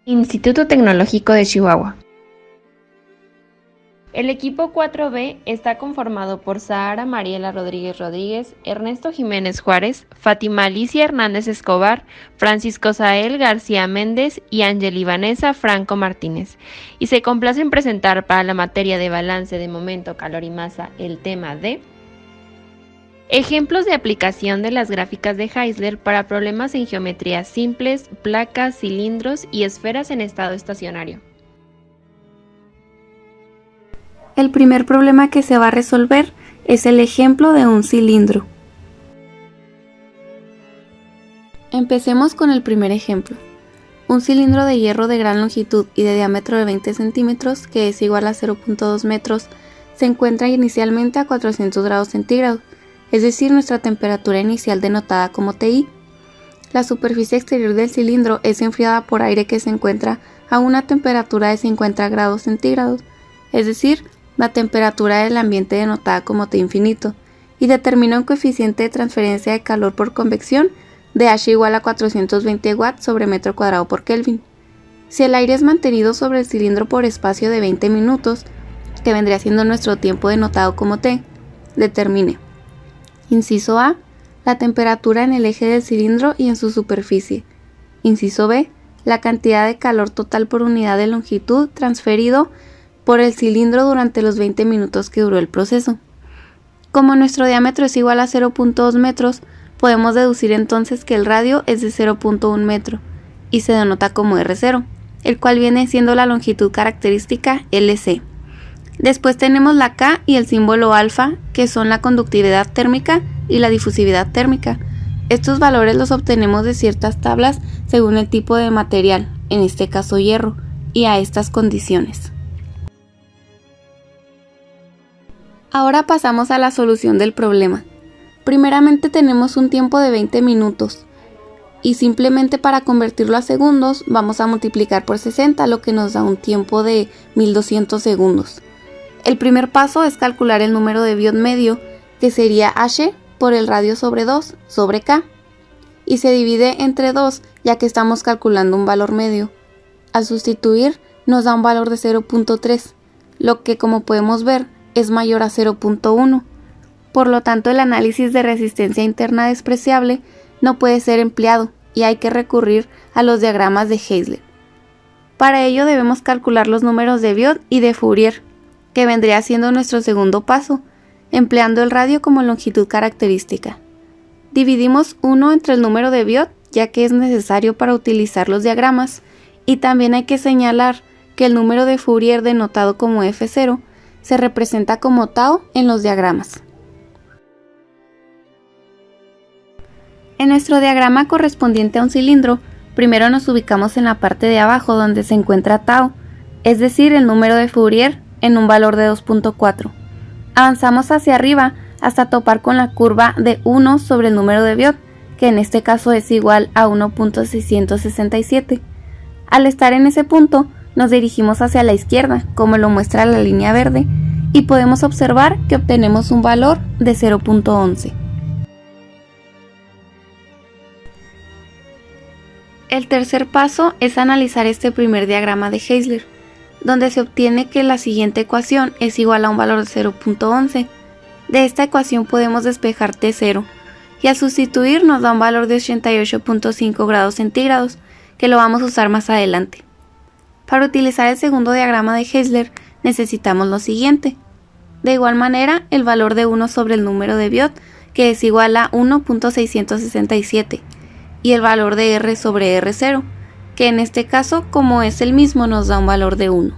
Instituto Tecnológico de Chihuahua. El equipo 4B está conformado por Sahara Mariela Rodríguez Rodríguez, Ernesto Jiménez Juárez, Fátima Alicia Hernández Escobar, Francisco Sael García Méndez y Ángel Vanessa Franco Martínez. Y se complace en presentar para la materia de balance de momento, calor y masa el tema de ejemplos de aplicación de las gráficas de Heisler para problemas en geometrías simples, placas, cilindros y esferas en estado estacionario. El primer problema que se va a resolver es el ejemplo de un cilindro. Empecemos con el primer ejemplo. Un cilindro de hierro de gran longitud y de diámetro de 20 centímetros, que es igual a 0.2 metros, se encuentra inicialmente a 400 grados centígrados, es decir, nuestra temperatura inicial denotada como TI. La superficie exterior del cilindro es enfriada por aire que se encuentra a una temperatura de 50 grados centígrados, es decir, la temperatura del ambiente denotada como T infinito, y determina un coeficiente de transferencia de calor por convección de H igual a 420 watts sobre metro cuadrado por Kelvin. Si el aire es mantenido sobre el cilindro por espacio de 20 minutos, que vendría siendo nuestro tiempo denotado como T, determine: inciso A, la temperatura en el eje del cilindro y en su superficie. Inciso B, la cantidad de calor total por unidad de longitud transferido por el cilindro durante los 20 minutos que duró el proceso. Como nuestro diámetro es igual a 0.2 metros, podemos deducir entonces que el radio es de 0.1 metro y se denota como R0, el cual viene siendo la longitud característica LC. Después tenemos la K y el símbolo alfa, que son la conductividad térmica y la difusividad térmica. Estos valores los obtenemos de ciertas tablas según el tipo de material, en este caso hierro, y a estas condiciones. Ahora pasamos a la solución del problema. Primeramente tenemos un tiempo de 20 minutos y simplemente para convertirlo a segundos vamos a multiplicar por 60, lo que nos da un tiempo de 1200 segundos. El primer paso es calcular el número de Biot medio, que sería H por el radio sobre 2 sobre K, y se divide entre 2 ya que estamos calculando un valor medio. Al sustituir nos da un valor de 0.3, lo que como podemos ver es mayor a 0.1. Por lo tanto, el análisis de resistencia interna despreciable no puede ser empleado y hay que recurrir a los diagramas de Heisler. Para ello debemos calcular los números de Biot y de Fourier, que vendría siendo nuestro segundo paso, empleando el radio como longitud característica. Dividimos 1 entre el número de Biot, ya que es necesario para utilizar los diagramas, y también hay que señalar que el número de Fourier denotado como F0 se representa como tau en los diagramas. En nuestro diagrama correspondiente a un cilindro, primero nos ubicamos en la parte de abajo donde se encuentra tau, es decir, el número de Fourier en un valor de 2.4. Avanzamos hacia arriba hasta topar con la curva de 1 sobre el número de Biot, que en este caso es igual a 1.667. Al estar en ese punto, nos dirigimos hacia la izquierda, como lo muestra la línea verde, y podemos observar que obtenemos un valor de 0.11. El tercer paso es analizar este primer diagrama de Heisler, donde se obtiene que la siguiente ecuación es igual a un valor de 0.11. De esta ecuación podemos despejar T0, y al sustituir nos da un valor de 88.5 grados centígrados, que lo vamos a usar más adelante. Para utilizar el segundo diagrama de Heisler necesitamos lo siguiente. De igual manera, el valor de 1 sobre el número de Biot, que es igual a 1.667, y el valor de R sobre R0, que en este caso, como es el mismo, nos da un valor de 1.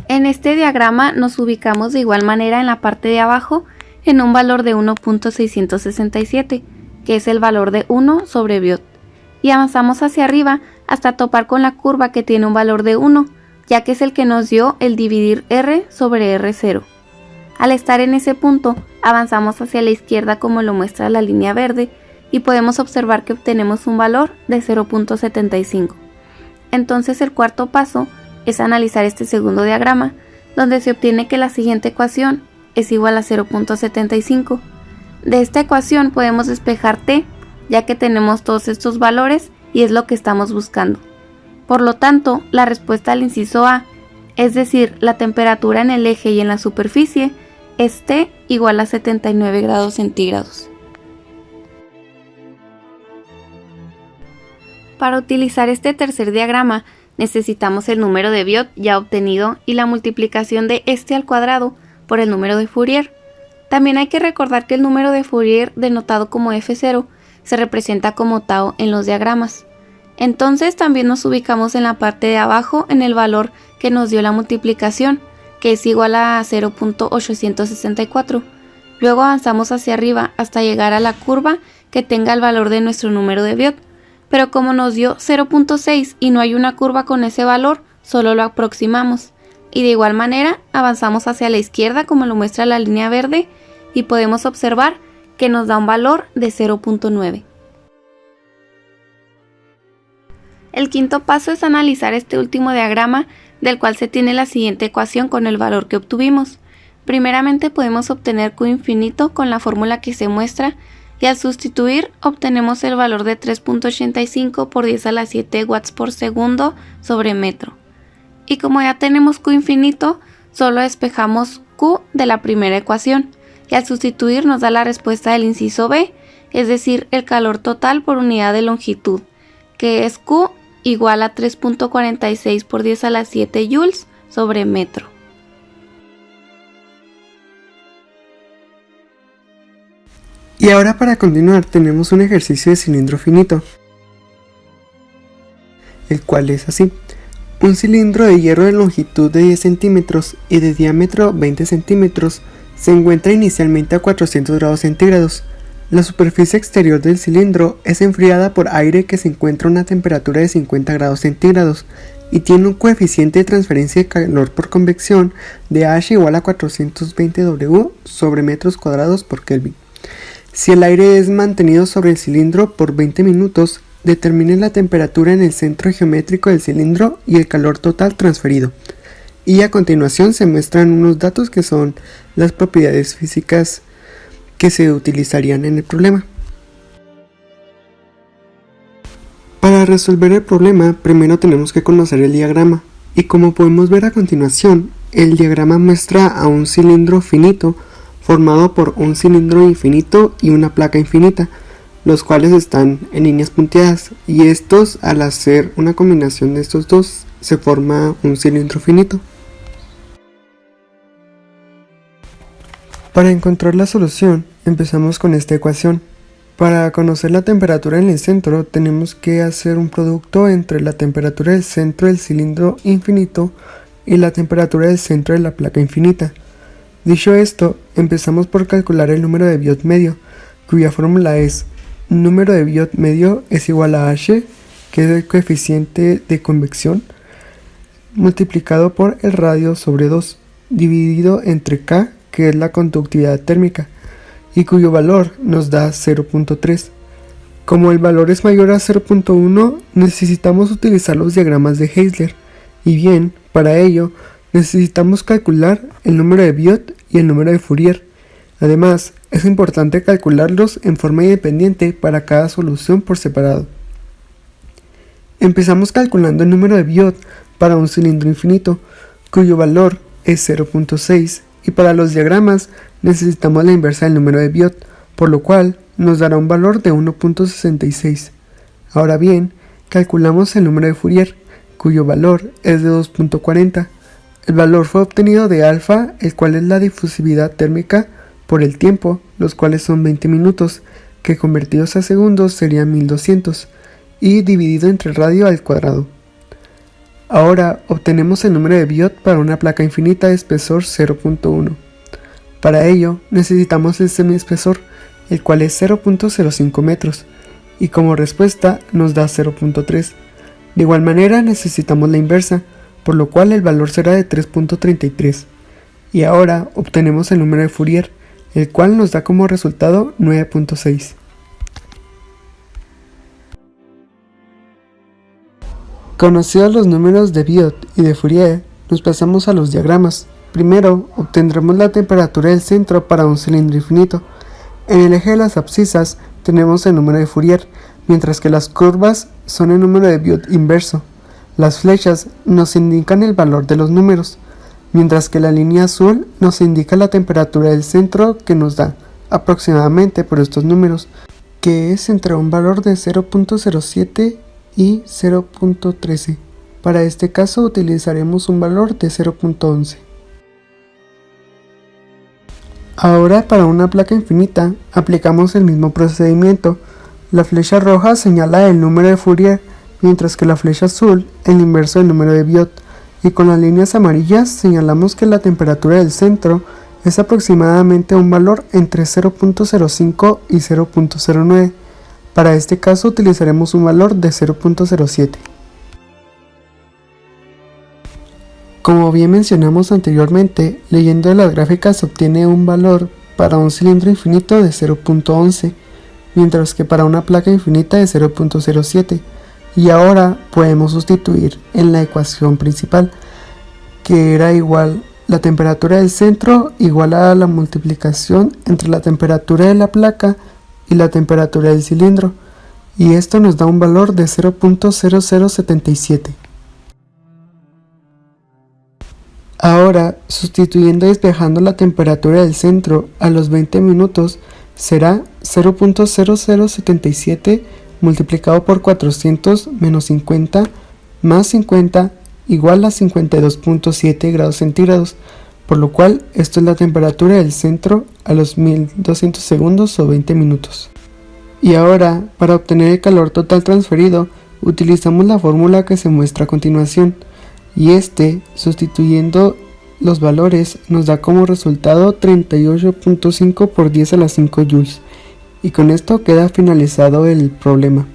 En este diagrama nos ubicamos de igual manera en la parte de abajo en un valor de 1.667, que es el valor de 1 sobre Biot, y avanzamos hacia arriba hasta topar con la curva que tiene un valor de 1, ya que es el que nos dio el dividir R sobre R0. Al estar en ese punto, avanzamos hacia la izquierda como lo muestra la línea verde, y podemos observar que obtenemos un valor de 0.75. Entonces el cuarto paso es analizar este segundo diagrama, donde se obtiene que la siguiente ecuación es igual a 0.75. De esta ecuación podemos despejar T, ya que tenemos todos estos valores y es lo que estamos buscando. Por lo tanto, la respuesta al inciso A, es decir, la temperatura en el eje y en la superficie, es T igual a 79 grados centígrados. Para utilizar este tercer diagrama, necesitamos el número de Biot ya obtenido y la multiplicación de este al cuadrado por el número de Fourier. También hay que recordar que el número de Fourier, denotado como F0, se representa como tau en los diagramas. Entonces también nos ubicamos en la parte de abajo en el valor que nos dio la multiplicación, que es igual a 0.864. Luego avanzamos hacia arriba hasta llegar a la curva que tenga el valor de nuestro número de Biot. Pero como nos dio 0.6 y no hay una curva con ese valor, solo lo aproximamos. Y de igual manera avanzamos hacia la izquierda como lo muestra la línea verde y podemos observar que nos da un valor de 0.9. El quinto paso es analizar este último diagrama, del cual se tiene la siguiente ecuación con el valor que obtuvimos. Primeramente podemos obtener Q infinito con la fórmula que se muestra, y al sustituir obtenemos el valor de 3.85 por 10 a la 7 watts por segundo sobre metro. Y como ya tenemos Q infinito, solo despejamos Q de la primera ecuación, y al sustituir nos da la respuesta del inciso B, es decir, el calor total por unidad de longitud, que es Q igual a 3.46 por 10 a la 7 joules sobre metro. Y ahora para continuar tenemos un ejercicio de cilindro finito, el cual es así. Un cilindro de hierro de longitud de 10 centímetros y de diámetro 20 centímetros se encuentra inicialmente a 400 grados centígrados. La superficie exterior del cilindro es enfriada por aire que se encuentra a una temperatura de 50 grados centígrados y tiene un coeficiente de transferencia de calor por convección de H igual a 420 W sobre metros cuadrados por Kelvin. Si el aire es mantenido sobre el cilindro por 20 minutos, determine la temperatura en el centro geométrico del cilindro y el calor total transferido. Y a continuación se muestran unos datos que son las propiedades físicas que se utilizarían en el problema. Para resolver el problema, primero tenemos que conocer el diagrama, y como podemos ver a continuación, el diagrama muestra a un cilindro finito formado por un cilindro infinito y una placa infinita, los cuales están en líneas punteadas, y estos, al hacer una combinación de estos dos, se forma un cilindro finito. Para encontrar la solución, empezamos con esta ecuación. Para conocer la temperatura en el centro, tenemos que hacer un producto entre la temperatura del centro del cilindro infinito y la temperatura del centro de la placa infinita. Dicho esto, empezamos por calcular el número de Biot medio, cuya fórmula es número de Biot medio es igual a H, que es el coeficiente de convección, multiplicado por el radio sobre 2, dividido entre K, que es la conductividad térmica, y cuyo valor nos da 0.3. Como el valor es mayor a 0.1, necesitamos utilizar los diagramas de Heisler, y bien, para ello, necesitamos calcular el número de Biot y el número de Fourier. Además, es importante calcularlos en forma independiente para cada solución por separado. Empezamos calculando el número de Biot para un cilindro infinito, cuyo valor es 0.6, y para los diagramas necesitamos la inversa del número de Biot, por lo cual nos dará un valor de 1.66. Ahora bien, calculamos el número de Fourier, cuyo valor es de 2.40. El valor fue obtenido de alfa, el cual es la difusividad térmica, por el tiempo, los cuales son 20 minutos, que convertidos a segundos serían 1200, y dividido entre radio al cuadrado. Ahora obtenemos el número de Biot para una placa infinita de espesor 0.1. Para ello necesitamos el semiespesor, el cual es 0.05 metros, y como respuesta nos da 0.3. De igual manera necesitamos la inversa, por lo cual el valor será de 3.33. Y ahora obtenemos el número de Fourier, el cual nos da como resultado 9.6. Conocidos los números de Biot y de Fourier, nos pasamos a los diagramas. Primero, obtendremos la temperatura del centro para un cilindro infinito. En el eje de las abscisas tenemos el número de Fourier, mientras que las curvas son el número de Biot inverso. Las flechas nos indican el valor de los números, mientras que la línea azul nos indica la temperatura del centro que nos da aproximadamente por estos números, que es entre un valor de 0.07 y 0.13. Para este caso utilizaremos un valor de 0.11. Ahora, para una placa infinita aplicamos el mismo procedimiento. La flecha roja señala el número de Fourier, mientras que la flecha azul el inverso del número de Biot, y con las líneas amarillas señalamos que la temperatura del centro es aproximadamente un valor entre 0.05 y 0.09. Para este caso utilizaremos un valor de 0.07. Como bien mencionamos anteriormente, leyendo las gráficas se obtiene un valor para un cilindro infinito de 0.11, mientras que para una placa infinita de 0.07. Y ahora podemos sustituir en la ecuación principal, que era igual la temperatura del centro igual a la multiplicación entre la temperatura de la placa y la temperatura del cilindro, y esto nos da un valor de 0.0077. Ahora, sustituyendo y despejando la temperatura del centro a los 20 minutos, será 0.0077 multiplicado por 400 menos 50 más 50 igual a 52.7 grados centígrados, por lo cual esto es la temperatura del centro a los 1200 segundos o 20 minutos. Y ahora, para obtener el calor total transferido, utilizamos la fórmula que se muestra a continuación, y sustituyendo los valores, nos da como resultado 38.5 por 10 a la 5 joules. Y con esto queda finalizado el problema.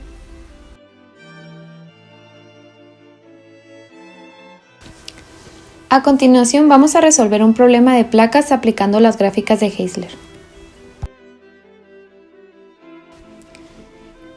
A continuación vamos a resolver un problema de placas aplicando las gráficas de Heisler.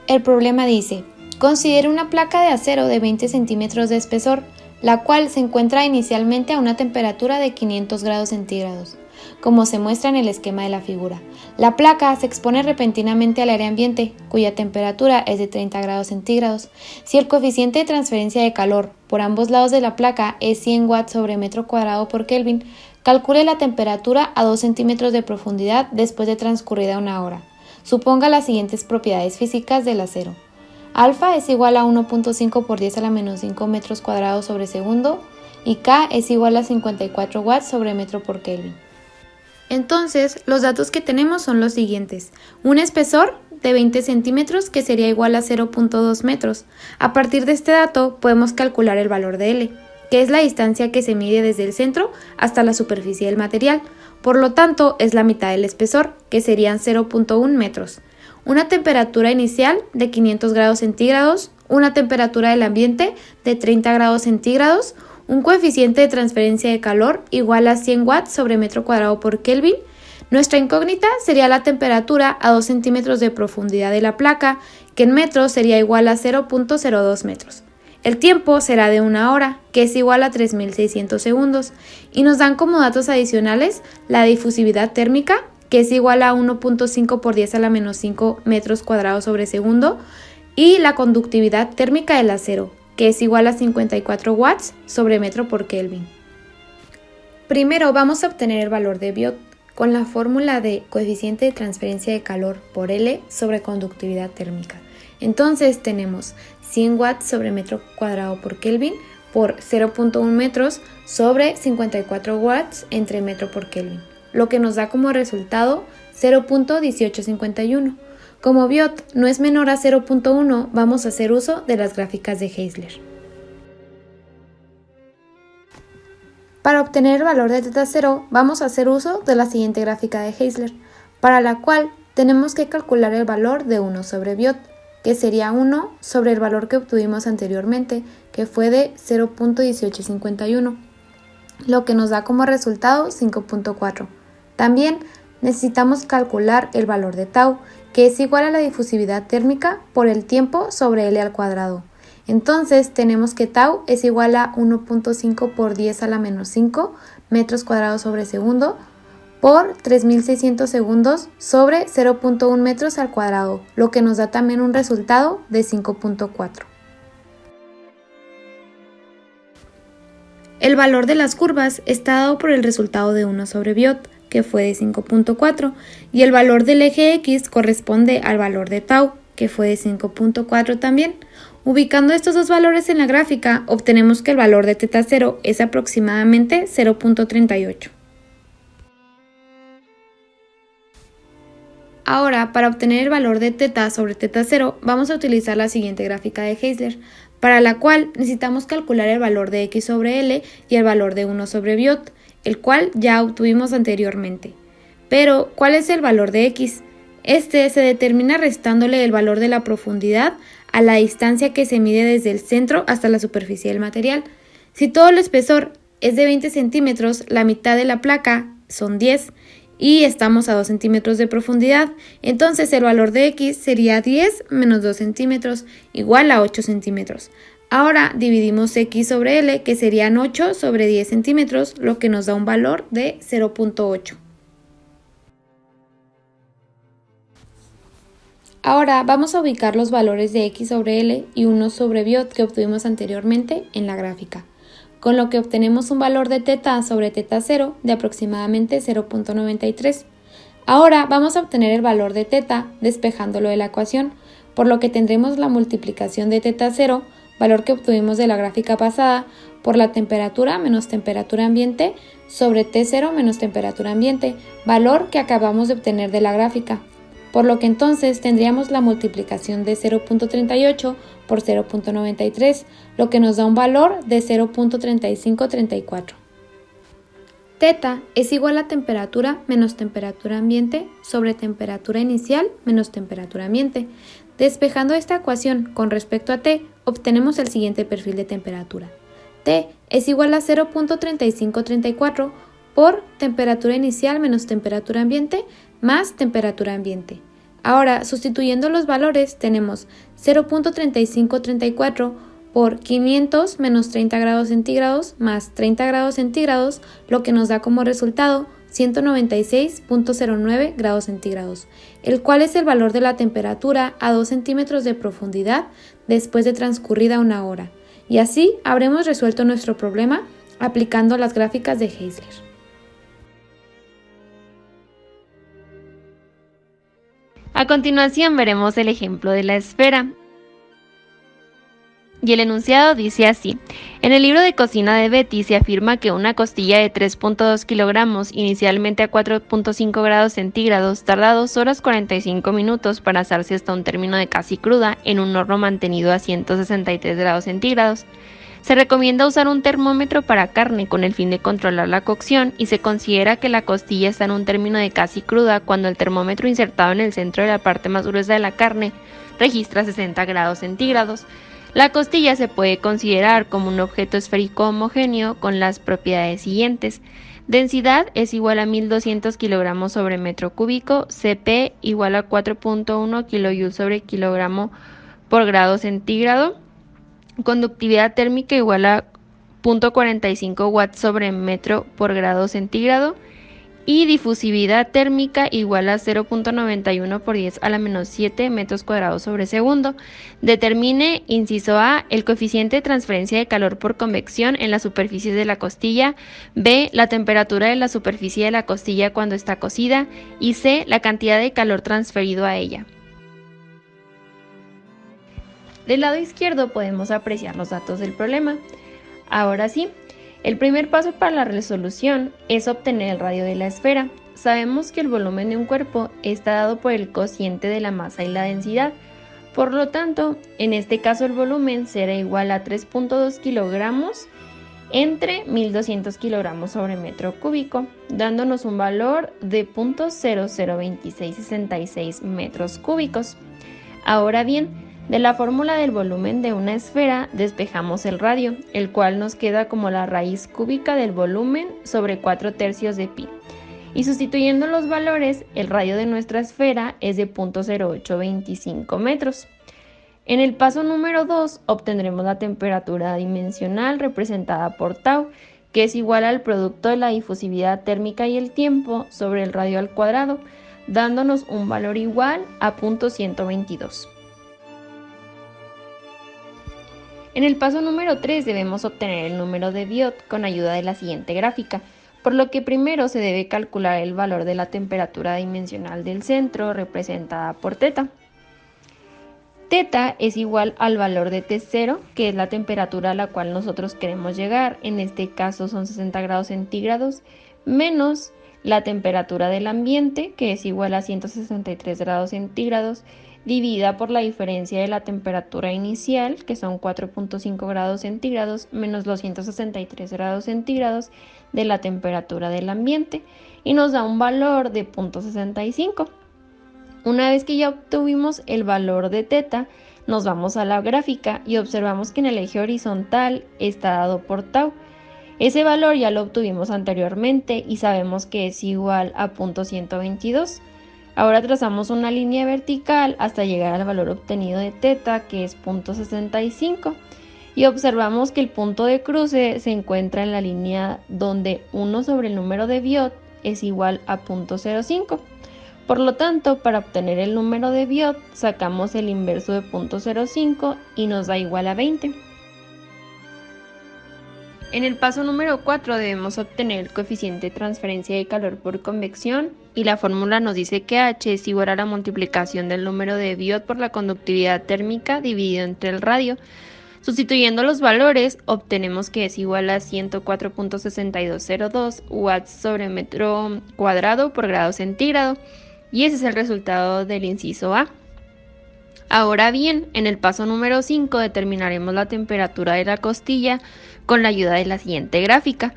El problema dice: considere una placa de acero de 20 centímetros de espesor, la cual se encuentra inicialmente a una temperatura de 500 grados centígrados, como se muestra en el esquema de la figura. La placa se expone repentinamente al aire ambiente, cuya temperatura es de 30 grados centígrados. Si el coeficiente de transferencia de calor por ambos lados de la placa es 100 watts sobre metro cuadrado por Kelvin, calcule la temperatura a 2 centímetros de profundidad después de transcurrida una hora. Suponga las siguientes propiedades físicas del acero. Alfa es igual a 1.5 por 10 a la menos 5 metros cuadrados sobre segundo y K es igual a 54 watts sobre metro por Kelvin. Entonces, los datos que tenemos son los siguientes. Un espesor de 20 centímetros que sería igual a 0.2 metros. A partir de este dato podemos calcular el valor de L, que es la distancia que se mide desde el centro hasta la superficie del material. Por lo tanto, es la mitad del espesor, que serían 0.1 metros. Una temperatura inicial de 500 grados centígrados, una temperatura del ambiente de 30 grados centígrados, un coeficiente de transferencia de calor igual a 100 watts sobre metro cuadrado por Kelvin. Nuestra incógnita sería la temperatura a 2 centímetros de profundidad de la placa, que en metros sería igual a 0.02 metros. El tiempo será de una hora, que es igual a 3600 segundos, y nos dan como datos adicionales la difusividad térmica, que es igual a 1.5 por 10 a la menos 5 metros cuadrados sobre segundo, y la conductividad térmica del acero, que es igual a 54 watts sobre metro por Kelvin. Primero vamos a obtener el valor de Biot con la fórmula de coeficiente de transferencia de calor por L sobre conductividad térmica. Entonces tenemos 100 watts sobre metro cuadrado por Kelvin por 0.1 metros sobre 54 watts entre metro por Kelvin, lo que nos da como resultado 0.1851. Como Biot no es menor a 0.1, vamos a hacer uso de las gráficas de Heisler. Para obtener el valor de θ0, vamos a hacer uso de la siguiente gráfica de Heisler, para la cual tenemos que calcular el valor de 1 sobre Biot, que sería 1 sobre el valor que obtuvimos anteriormente, que fue de 0.1851, lo que nos da como resultado 5.4. También necesitamos calcular el valor de tau, que es igual a la difusividad térmica por el tiempo sobre L al cuadrado. Entonces tenemos que tau es igual a 1.5 por 10 a la menos 5 metros cuadrados sobre segundo, por 3600 segundos sobre 0.1 metros al cuadrado, lo que nos da también un resultado de 5.4. El valor de las curvas está dado por el resultado de 1 sobre Biot, que fue de 5.4, y el valor del eje X corresponde al valor de tau, que fue de 5.4 también. Ubicando estos dos valores en la gráfica, obtenemos que el valor de θ 0 es aproximadamente 0.38. Ahora, para obtener el valor de θ sobre θ 0, vamos a utilizar la siguiente gráfica de Heisler, para la cual necesitamos calcular el valor de x sobre L y el valor de 1 sobre Biot, el cual ya obtuvimos anteriormente. Pero, ¿cuál es el valor de x? Este se determina restándole el valor de la profundidad a la distancia que se mide desde el centro hasta la superficie del material. Si todo el espesor es de 20 centímetros, la mitad de la placa son 10 y estamos a 2 centímetros de profundidad, entonces el valor de x sería 10 menos 2 centímetros igual a 8 centímetros. Ahora dividimos x sobre L, que serían 8 sobre 10 centímetros, lo que nos da un valor de 0.8. Ahora vamos a ubicar los valores de x sobre L y 1 sobre Biot que obtuvimos anteriormente en la gráfica, con lo que obtenemos un valor de θ sobre θ 0 de aproximadamente 0.93. Ahora vamos a obtener el valor de θ despejándolo de la ecuación, por lo que tendremos la multiplicación de θ 0, valor que obtuvimos de la gráfica pasada, por la temperatura menos temperatura ambiente sobre T0 menos temperatura ambiente, valor que acabamos de obtener de la gráfica. Por lo que entonces tendríamos la multiplicación de 0.38 por 0.93, lo que nos da un valor de 0.3534. Θ es igual a temperatura menos temperatura ambiente sobre temperatura inicial menos temperatura ambiente. Despejando esta ecuación con respecto a T, obtenemos el siguiente perfil de temperatura. T es igual a 0.3534 por temperatura inicial menos temperatura ambiente más temperatura ambiente. Ahora, sustituyendo los valores, tenemos 0.3534 por 500 menos 30 grados centígrados más 30 grados centígrados, lo que nos da como resultado 196.09 grados centígrados, el cual es el valor de la temperatura a 2 centímetros de profundidad después de transcurrida una hora. Y así habremos resuelto nuestro problema aplicando las gráficas de Heisler. A continuación veremos el ejemplo de la esfera. Y el enunciado dice así: en el libro de cocina de Betty se afirma que una costilla de 3.2 kilogramos, inicialmente a 4.5 grados centígrados, tarda 2 horas 45 minutos para asarse hasta un término de casi cruda en un horno mantenido a 163 grados centígrados. Se recomienda usar un termómetro para carne con el fin de controlar la cocción y se considera que la costilla está en un término de casi cruda cuando el termómetro insertado en el centro de la parte más gruesa de la carne registra 60 grados centígrados. La costilla se puede considerar como un objeto esférico homogéneo con las propiedades siguientes. Densidad es igual a 1200 kilogramos sobre metro cúbico, Cp igual a 4.1 kJ sobre kilogramo por grado centígrado, conductividad térmica igual a 0.45 watts sobre metro por grado centígrado y difusividad térmica igual a 0.91 por 10 a la menos 7 metros cuadrados sobre segundo. Determine, inciso A, el coeficiente de transferencia de calor por convección en las superficies de la costilla, B, la temperatura de la superficie de la costilla cuando está cocida y C, la cantidad de calor transferido a ella. Del lado izquierdo podemos apreciar los datos del problema. Ahora sí, el primer paso para la resolución es obtener el radio de la esfera. Sabemos que el volumen de un cuerpo está dado por el cociente de la masa y la densidad. Por lo tanto, en este caso el volumen será igual a 3.2 kilogramos entre 1200 kilogramos sobre metro cúbico, dándonos un valor de 0.002666 metros cúbicos. Ahora bien, de la fórmula del volumen de una esfera despejamos el radio, el cual nos queda como la raíz cúbica del volumen sobre 4/3 de pi. Y sustituyendo los valores, el radio de nuestra esfera es de 0.0825 metros. En el paso número 2 obtendremos la temperatura dimensional representada por tau, que es igual al producto de la difusividad térmica y el tiempo sobre el radio al cuadrado, dándonos un valor igual a 0.122. En el paso número 3 debemos obtener el número de Biot con ayuda de la siguiente gráfica, por lo que primero se debe calcular el valor de la temperatura dimensional del centro representada por θ. Θ es igual al valor de T0, que es la temperatura a la cual nosotros queremos llegar, en este caso son 60 grados centígrados, menos la temperatura del ambiente, que es igual a 163 grados centígrados, dividida por la diferencia de la temperatura inicial, que son 4.5 grados centígrados, menos los 163 grados centígrados de la temperatura del ambiente, y nos da un valor de 0.65. Una vez que ya obtuvimos el valor de θ, nos vamos a la gráfica y observamos que en el eje horizontal está dado por τ. Ese valor ya lo obtuvimos anteriormente y sabemos que es igual a 0.122. Ahora trazamos una línea vertical hasta llegar al valor obtenido de θ, que es 0.65, y observamos que el punto de cruce se encuentra en la línea donde 1 sobre el número de Biot es igual a 0.05. Por lo tanto, para obtener el número de Biot, sacamos el inverso de 0.05 y nos da igual a 20. En el paso número 4 debemos obtener el coeficiente de transferencia de calor por convección y la fórmula nos dice que H es igual a la multiplicación del número de Biot por la conductividad térmica dividido entre el radio. Sustituyendo los valores, obtenemos que es igual a 104.6202 watts sobre metro cuadrado por grado centígrado, y ese es el resultado del inciso A. Ahora bien, en el paso número 5 determinaremos la temperatura de la costilla con la ayuda de la siguiente gráfica.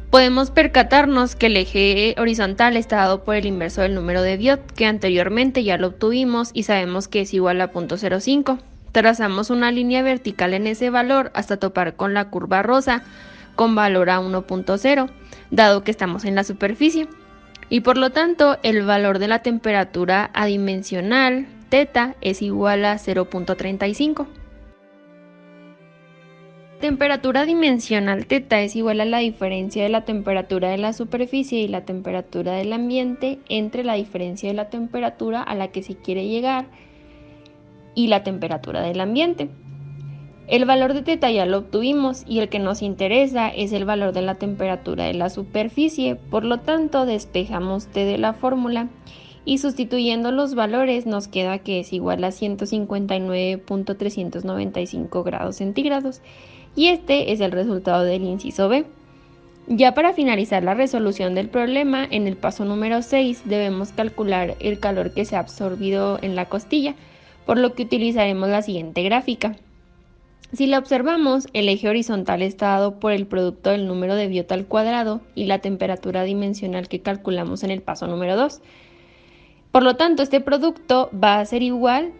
Podemos percatarnos que el eje horizontal está dado por el inverso del número de Biot, que anteriormente ya lo obtuvimos y sabemos que es igual a 0.05. Trazamos una línea vertical en ese valor hasta topar con la curva rosa con valor a 1.0, dado que estamos en la superficie. Y por lo tanto, el valor de la temperatura adimensional θ es igual a 0.35. Temperatura dimensional θ es igual a la diferencia de la temperatura de la superficie y la temperatura del ambiente entre la diferencia de la temperatura a la que se quiere llegar y la temperatura del ambiente. El valor de θ ya lo obtuvimos y el que nos interesa es el valor de la temperatura de la superficie, por lo tanto despejamos t de la fórmula y sustituyendo los valores nos queda que es igual a 159.395 grados centígrados, y este es el resultado del inciso B. Ya para finalizar la resolución del problema, en el paso número 6 debemos calcular el calor que se ha absorbido en la costilla, por lo que utilizaremos la siguiente gráfica. Si la observamos, el eje horizontal está dado por el producto del número de Biot al cuadrado y la temperatura dimensional que calculamos en el paso número 2. Por lo tanto, este producto va a ser igual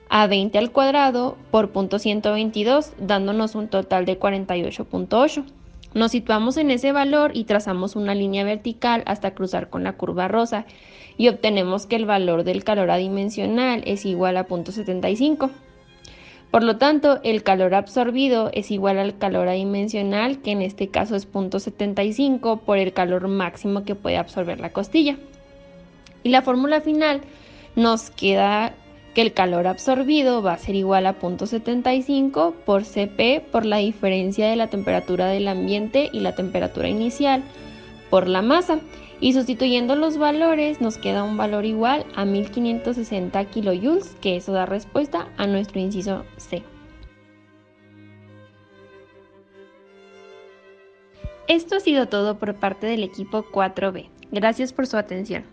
a 20 al cuadrado por 0.122, dándonos un total de 48.8. Nos situamos en ese valor y trazamos una línea vertical hasta cruzar con la curva rosa y obtenemos que el valor del calor adimensional es igual a 0.75. Por lo tanto, el calor absorbido es igual al calor adimensional, que en este caso es 0.75 por el calor máximo que puede absorber la costilla. Y la fórmula final nos queda que el calor absorbido va a ser igual a 0.75 por Cp por la diferencia de la temperatura del ambiente y la temperatura inicial por la masa. Y sustituyendo los valores nos queda un valor igual a 1560 kilojoules, que eso da respuesta a nuestro inciso C. Esto ha sido todo por parte del equipo 4B. Gracias por su atención.